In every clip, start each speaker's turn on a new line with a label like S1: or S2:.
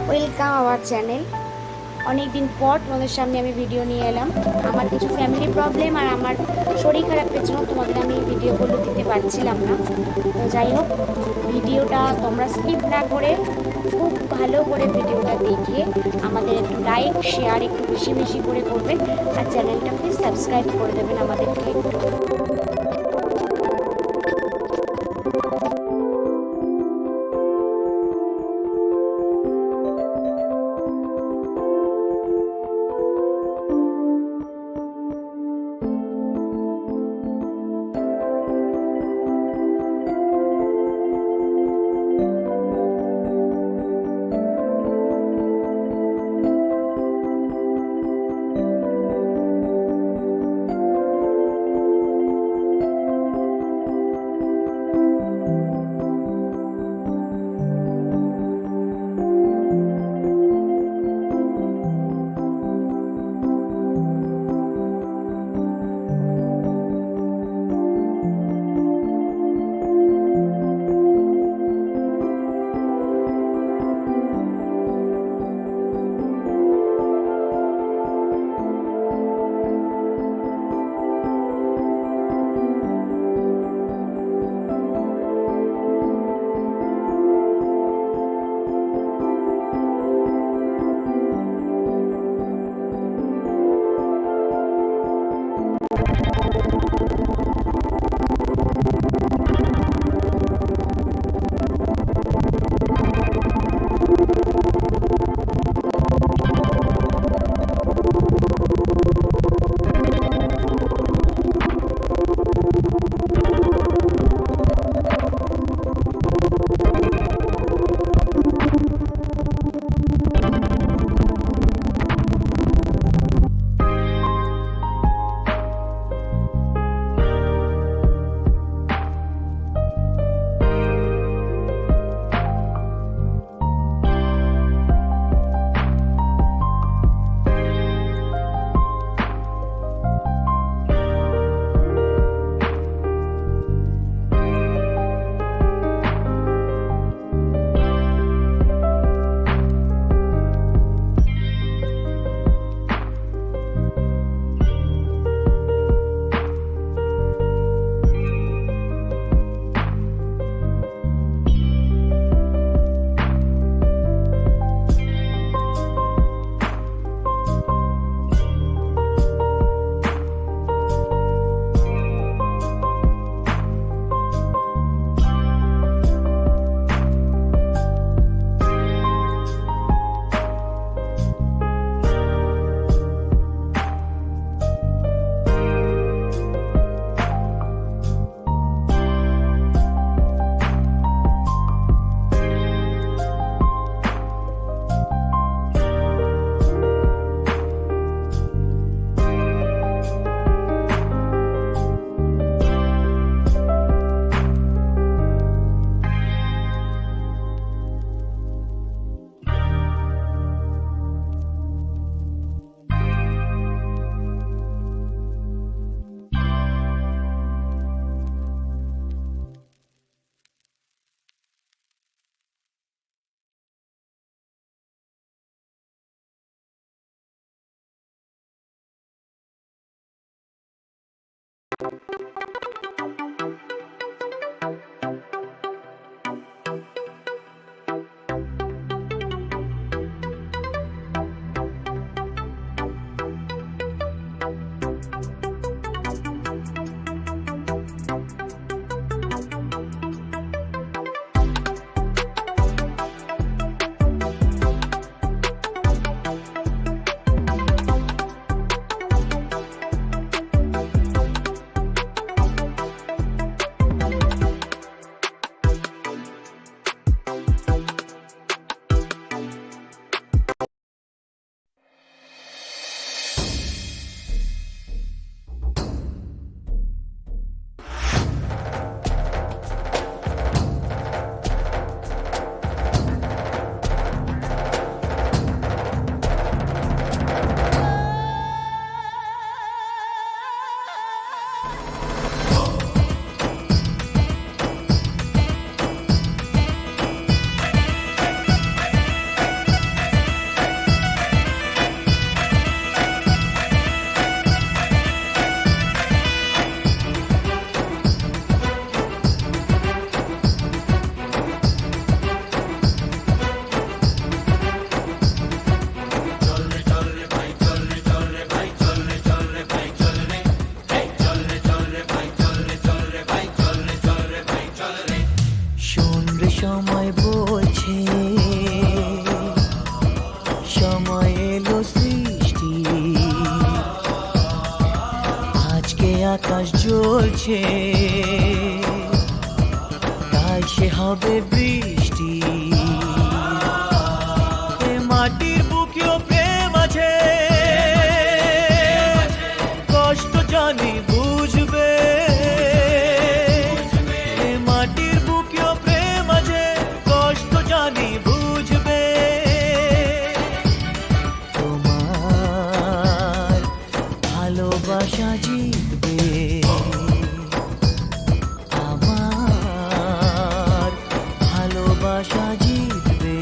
S1: Welcome our channel. অনেক দিন পর তোমাদের সামনে আমি ভিডিও নিয়ে এলাম। আমার কিছু ফ্যামিলি প্রবলেম আর আমার শরীর খারাপের জন্য তোমাদের আমি ভিডিওগুলো দিতে পারছিলাম না। তো যাই হোক, ভিডিওটা তোমরা স্কিপ না করে খুব ভালো করে ভিডিওটা দেখে আমাদের একটু লাইক শেয়ার একটু বেশি বেশি করে করবেন, আর চ্যানেলটা প্লিজ সাবস্ক্রাইব করে দেবেন আমাদেরকে একটু।
S2: তাই সে হবে বৃষ্টি। এ মাটির বুকেও প্রেম আছে, কষ্ট জানি বুঝবে। এ মাটির বুকেও প্রেম আছে, কষ্ট জানি বুঝবে। তোমার ভালোবাসা জিতবে, আমার ভালোবাসা জিতবে।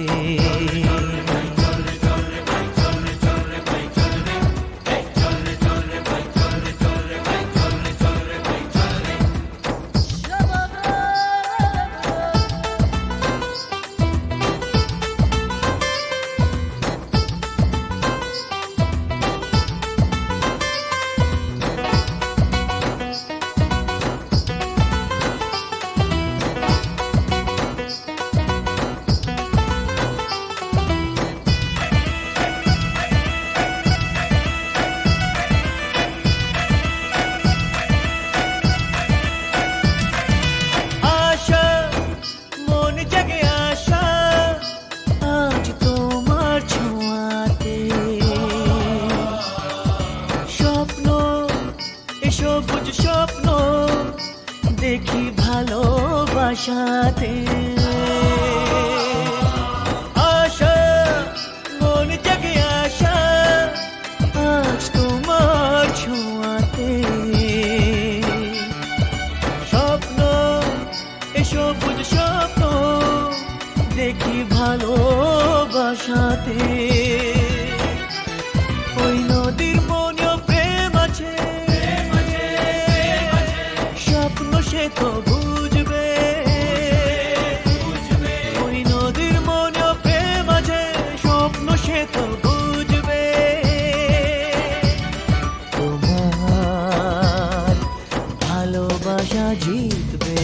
S2: আশা মনে জাগে আশা, আজ তোমার ছোঁয়াতে। স্বপ্ন এ সবুজ স্বপ্ন দেখি ভালোবাসাতে। আশা মনে জাগে আশা, আজ তোমার ছোঁয়াতে। স্বপ্ন এ সবুজ স্বপ্ন দেখি ভালোবাসাতে। ওই নদীর মনেও প্রেম আছে, স্বপ্ন সে তো বুঝবে। ওই নদীর মনেও প্রেম আছে, স্বপ্ন সে তো বুঝবে। তোমার ভালোবাসা জিতবে,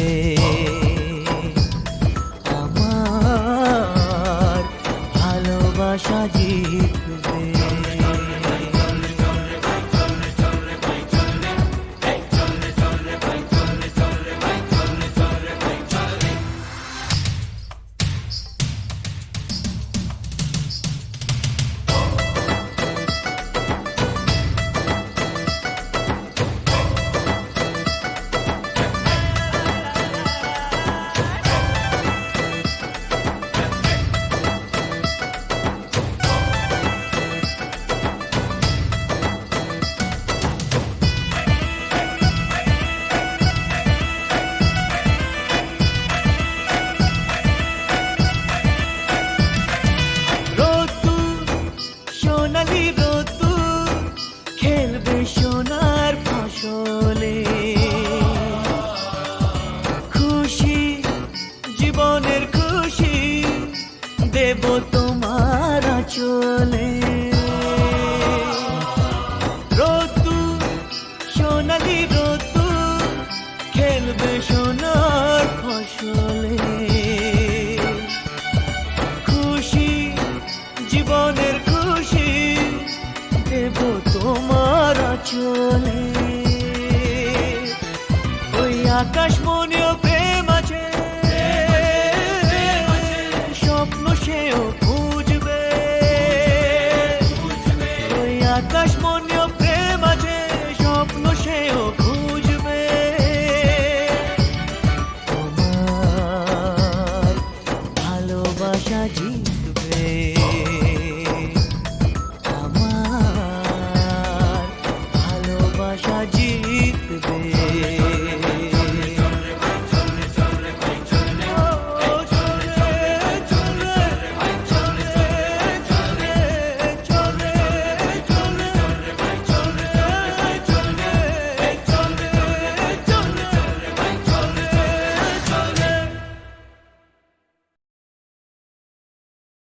S2: আমার ভালোবাসা জিতবে। রোদ্দুর সোনালি রোদ্দুর খেলবে সোনার ফসলে। খুশি জীবনের খুশি দেব তোমার আঁচলে। রোদ্দুর সোনালি রোদ্দুর খেলবে সোনার ফসলে। খুশি জীবনের খুশি দেব তোমার আঁচলে। ওই আকাশ মনেও প্রেম আছে, স্বপ্ন সেও